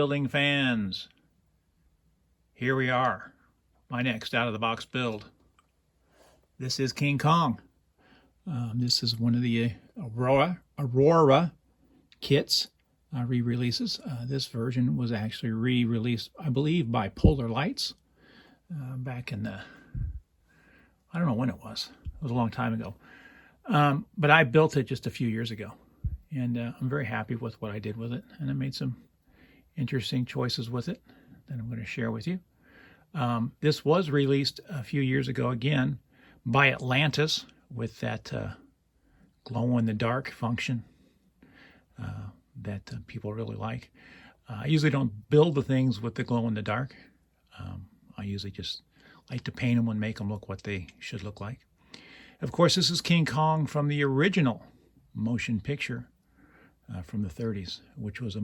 building fans. Here we are, my next out-of-the-box build. This is King Kong. This is one of the AURORA kits re-releases. This version was actually re-released, I believe, by Polar Lights back in the, I don't know when it was. It was a long time ago. But I built it just a few years ago. And I'm very happy with what I did with it. And I made some interesting choices with it that I'm going to share with you. This was released a few years ago again by Atlantis with that glow-in-the-dark function that people really like. I usually don't build the things with the glow-in-the-dark. I usually just like to paint them and make them look what they should look like. Of course, this is King Kong from the original motion picture from the 30s, which was a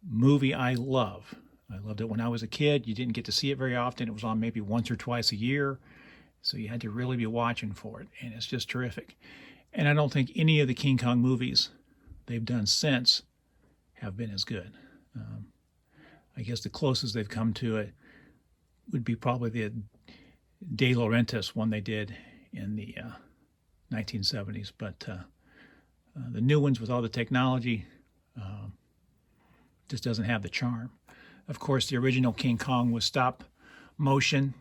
movie I love. I loved it when I was a kid. You didn't get to see it very often. It was on maybe once or twice a year, so you had to really be watching for it, and it's just terrific. And I don't think any of the King Kong movies they've done since have been as good. I guess the closest they've come to it would be probably the De Laurentiis one they did in the 1970s, but the new ones with all the technology just doesn't have the charm. Of course, the original King Kong was stop motion,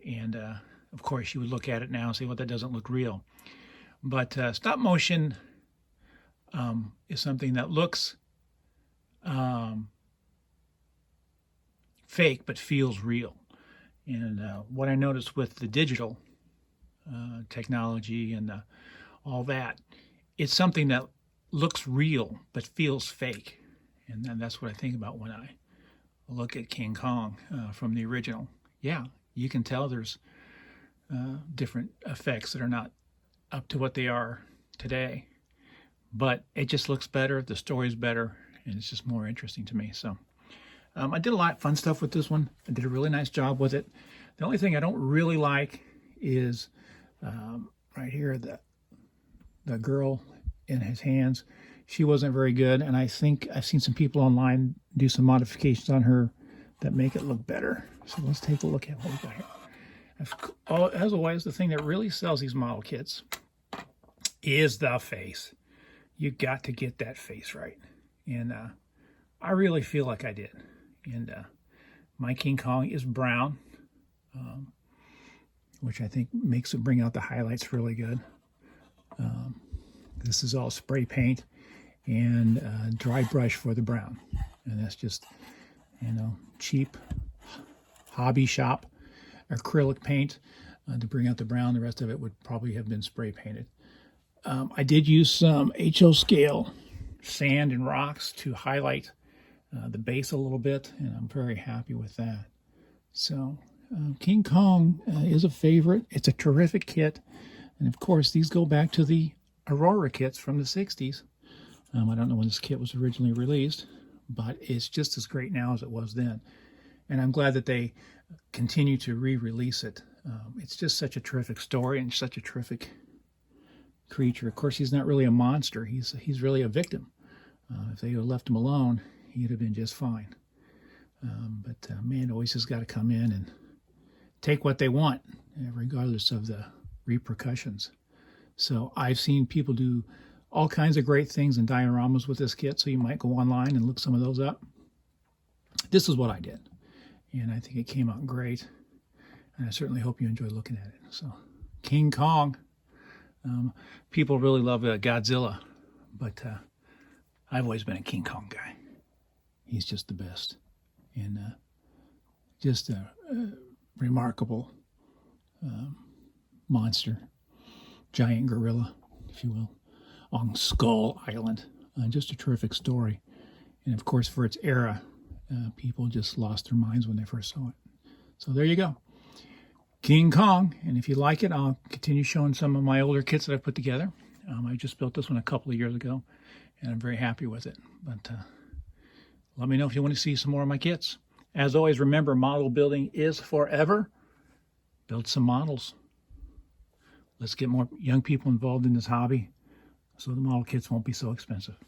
and of course you would look at it now and say, well, that doesn't look real. But stop motion is something that looks fake but feels real. And what I noticed with the digital technology and all that, it's something that looks real but feels fake. And that's what I think about when I look at King Kong from the original. Yeah, you can tell there's different effects that are not up to what they are today, but it just looks better, the story's better, and it's just more interesting to me. So I did a lot of fun stuff with this one. I did a really nice job with it. The only thing I don't really like is right here, the girl in his hands. She wasn't very good, and I think I've seen some people online do some modifications on her that make it look better. So let's take a look at what we got here. As always, the thing that really sells these model kits is the face. You got to get that face right, and I really feel like I did. And my King Kong is brown, which I think makes it bring out the highlights really good. This is all spray paint and dry brush for the brown, and that's just, you know, cheap hobby shop acrylic paint to bring out the brown. The rest of it would probably have been spray painted. I did use some HO scale sand and rocks to highlight the base a little bit, and I'm very happy with that. So King Kong is a favorite. It's a terrific kit, and of course these go back to the AURORA kits from the 60s. I don't know when this kit was originally released, but it's just as great now as it was then. And I'm glad that they continue to re-release it. It's just such a terrific story and such a terrific creature. Of course, he's not really a monster. He's really a victim. If they had left him alone, he'd have been just fine. But man always has got to come in and take what they want, regardless of the repercussions. So I've seen people do all kinds of great things in dioramas with this kit, so you might go online and look some of those up. This is what I did, and I think it came out great, and I certainly hope you enjoy looking at it. So King Kong. People really love Godzilla, but I've always been a King Kong guy. He's just the best, and just a remarkable monster, giant gorilla, if you will, on Skull Island. Just a terrific story. And of course, for its era, people just lost their minds when they first saw it. So there you go. King Kong. And if you like it, I'll continue showing some of my older kits that I put together. I just built this one a couple of years ago, and I'm very happy with it. But let me know if you want to see some more of my kits. As always, remember, model building is forever. Build some models. Let's get more young people involved in this hobby so the model kits won't be so expensive.